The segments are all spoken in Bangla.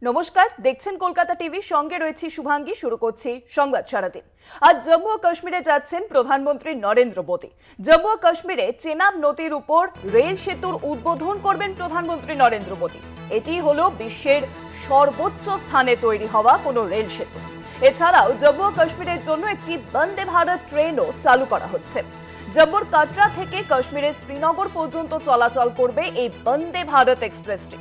নমস্কার, দেখছেন কলকাতা টিভি, সঙ্গে রয়েছে শুভাঙ্গী। শুরু করছি সংবাদ সারাদিন। আজ জম্মু ও কাশ্মীরে যাচ্ছেন প্রধানমন্ত্রী নরেন্দ্র মোদী। জম্মু ও কাশ্মীরে চেনাব নদীর উপর রেল সেতুর উদ্বোধন করবেন প্রধানমন্ত্রী নরেন্দ্র মোদী। এটি হলো বিশ্বের সর্বোচ্চ স্থানে তৈরি হওয়া কোনো রেল সেতু। এছাড়াও জম্মু ও কাশ্মীরের জন্য একটি বন্দে ভারত ট্রেনও চালু করা হচ্ছে। জম্মুর কাটরা থেকে কাশ্মীরের শ্রীনগর পর্যন্ত চলাচল করবে এই বন্দে ভারত এক্সপ্রেসটি।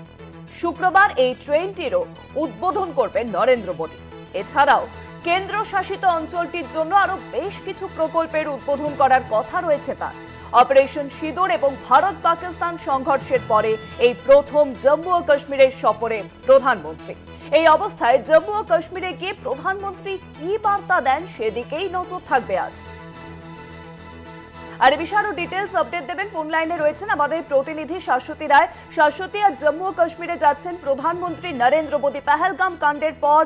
শুক্রবার এই ট্রেনটিরও উদ্বোধন করবেন নরেন্দ্র মোদী। এছাড়াও কেন্দ্র শাসিত অঞ্চলটির জন্য আরো বেশ কিছু প্রকল্পের উদ্বোধন করার কথা রয়েছে তার। অপারেশন সিঁদুর এবং ভারত পাকিস্তান সংঘর্ষের পরে এই প্রথম জম্মু ও কাশ্মীরের সফরে প্রধানমন্ত্রী। এই অবস্থায় জম্মু ও কাশ্মীরে গিয়ে প্রধানমন্ত্রী কি বার্তা দেন সেদিকেই নজর থাকবে আজ। আর এই বিষয়ে আরো ডিটেলস আপডেট দেবেন, ফোন লাইনে রয়েছেন আমাদের প্রতিনিধি শাশ্বতী রায়। শাশ্বতী, আজ জম্মু ও কাশ্মীরে যাচ্ছেন প্রধানমন্ত্রী নরেন্দ্র মোদী। পেহেলগাম কাণ্ডের পর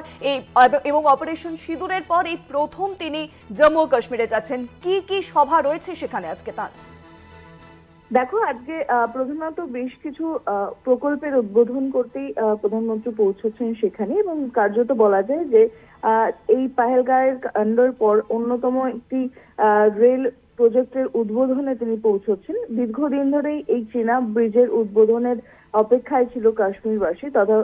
এবং অপারেশন সিঁদুরের পর এই প্রথম তিনি জম্মু ও কাশ্মীরে যাচ্ছেন। কি কি সভা রয়েছে সেখানে আজকে তার? দেখো, আজকে প্রধানত বেশ কিছু প্রকল্পের উদ্বোধন করতেই প্রধানমন্ত্রী পৌঁছেছেন সেখানে, এবং কার্যত বলা যায় যে এই পাহেলগাঁওয়ের কাণ্ডের পর অন্যতম একটি রেল প্রজেক্টের উদ্বোধনে তিনি পৌঁছচ্ছেন। দীর্ঘদিন ধরেই এই চেনাব ব্রিজের উদ্বোধনের অপেক্ষায় ছিল কাশ্মীরবাসী তথা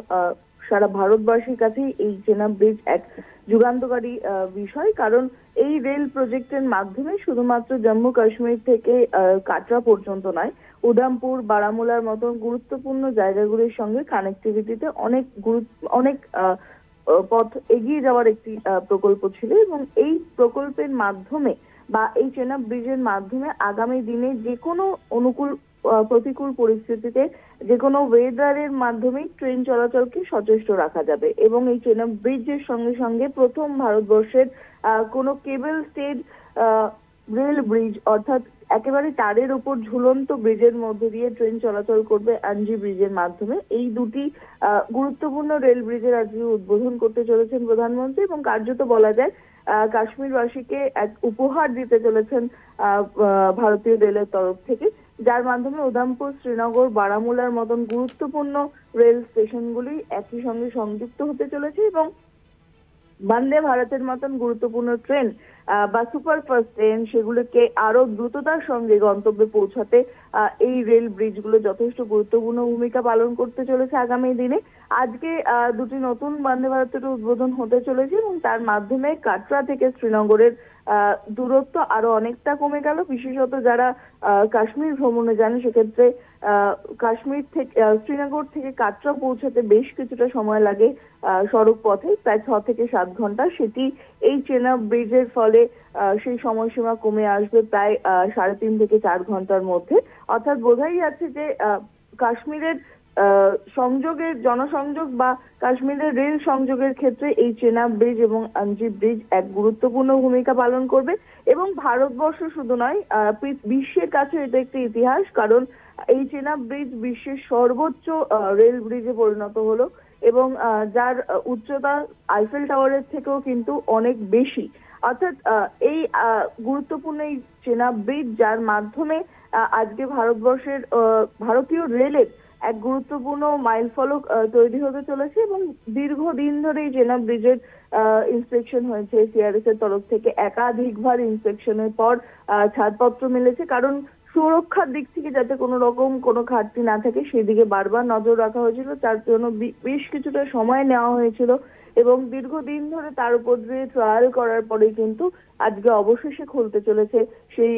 সারা ভারতবাসীর কাছেই এই চেনাব ব্রিজ এক যুগান্তকারী বিষয়। কারণ এই রেল প্রজেক্টের মাধ্যমে শুধুমাত্র জম্মু কাশ্মীর থেকে কাটরা পর্যন্ত নয়, উধামপুর, বারামুলার মতন গুরুত্বপূর্ণ জায়গাগুলির সঙ্গে কানেক্টিভিটিতে অনেক পথ এগিয়ে যাওয়ার একটি প্রকল্প ছিল। এবং এই প্রকল্পের মাধ্যমে বা এই চেনাব ব্রিজের মাধ্যমে আগামী দিনে যে কোনো প্রতিকূল পরিস্থিতিতে যে কোনো ওয়েদারের মাধ্যমে ট্রেন চলাচলকে সচেষ্ট রাখা যাবে। এবং এই চেনাব ব্রিজের সঙ্গে সঙ্গে প্রথম ভারতবর্ষের কোনো কেবল স্টেড রেল ব্রিজ, অর্থাৎ একেবারে তারের উপর ঝুলন্ত ব্রিজের মধ্যে দিয়ে ট্রেন চলাচল করবে আনজি ব্রিজের মাধ্যমে। এই দুটি গুরুত্বপূর্ণ রেল ব্রিজের আজকে উদ্বোধন করতে চলেছেন প্রধানমন্ত্রী, এবং কার্যত বলা যায় কাশ্মীরবাসীকে এক উপহার দিতে চলেছেন ভারতীয় রেলের তরফ থেকে, যার মাধ্যমে উধামপুর, শ্রীনগর, বারামুলার মতন গুরুত্বপূর্ণ রেল স্টেশনগুলি একই সঙ্গে সংযুক্ত হতে চলেছে। এবং বন্দে ভারতের মতন গুরুত্বপূর্ণ ট্রেন বা সুপারফাস্ট ট্রেন সেগুলোকে আরো দ্রুততার সঙ্গে গন্তব্যে পৌঁছাতে এই রেল ব্রিজগুলো যথেষ্ট গুরুত্বপূর্ণ ভূমিকা পালন করতে চলেছে আগামী দিনে। আজকে দুটি নতুন বন্দে ভারতের উদ্বোধন হতে চলেছে, এবং তার মাধ্যমে কাটরা থেকে শ্রীনগরের দূরত্ব আরো অনেকটা কমে গেল। বিশেষত যারা কাশ্মীর ভ্রমণে যান সেক্ষেত্রে কাশ্মীর থেকে শ্রীনগর থেকে কাটরা পৌঁছাতে বেশ কিছুটা সময় লাগে সড়ক পথে, প্রায় 6 থেকে 7 ঘন্টা। সেটি এই চেনাব ব্রিজের ফলে সেই সময়সীমা কমে আসবে প্রায় 3.5 থেকে 4 ঘন্টার মধ্যে। অর্থাৎ বোঝাই যাচ্ছে যে কাশ্মীরের সংযোগের জনসংযোগ বা কাশ্মীরের রেল সংযোগের ক্ষেত্রে এই চেনাব ব্রিজ এবং আনজি ব্রিজ এক গুরুত্বপূর্ণ ভূমিকা পালন করবে। এবং ভারতবর্ষ শুধু নয়, বিশ্বের কাছে এটা একটি ইতিহাস, কারণ এই চেনাব ব্রিজ বিশ্বের সর্বোচ্চ রেল ব্রিজে পরিণত হলো, এবং যার উচ্চতা আইফেল টাওয়ারের থেকেও কিন্তু অনেক বেশি। অর্থাৎ এই গুরুত্বপূর্ণ এই চেনাব ব্রিজ, যার মাধ্যমে আজকে ভারতবর্ষের ভারতীয় রেলের এক গুরুত্বপূর্ণ মাইলফলক তৈরি হতে চলেছে। এবং দীর্ঘদিন ধরে এই চেনাব ব্রিজের ইন্সপেকশন হয়েছে সিআরএস এর তরফ থেকে। একাধিকবার ইন্সপেকশনের পর ছাড়পত্র মিলেছে, কারণ সুরক্ষার দিক থেকে যাতে কোনো রকম কোনো ঘাটতি না থাকে সেদিকে বারবার নজর রাখা হয়েছিল। তার জন্য বেশ কিছুটা সময় নেওয়া হয়েছিল, এবং দীর্ঘদিন ধরে তার উপর দিয়ে ট্রায়াল করার পরে কিন্তু আজকে অবশেষে খুলতে চলেছে সেই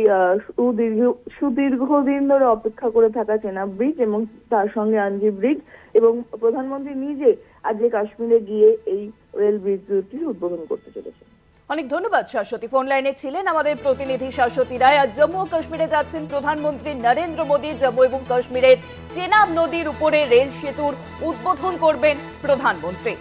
সুদীর্ঘদিন ধরে অপেক্ষা করে থাকা চেনাব ব্রিজ এবং তার সঙ্গে আনজি ব্রিজ। এবং প্রধানমন্ত্রী নিজে আজকে কাশ্মীরে গিয়ে এই রেল ব্রিজ দুটির উদ্বোধন করতে চলেছে। অনেক ধন্যবাদ শাশ্বতী। ফোন লাইনে ছিলেন আমাদের প্রতিনিধি শাশ্বতী রায়। আজ জম্মু ও কাশ্মীরে যাচ্ছেন প্রধানমন্ত্রী নরেন্দ্র মোদী। জম্মু এবং কাশ্মীরের চেনাব নদীর উপরে রেল সেতুর উদ্বোধন করবেন প্রধানমন্ত্রী।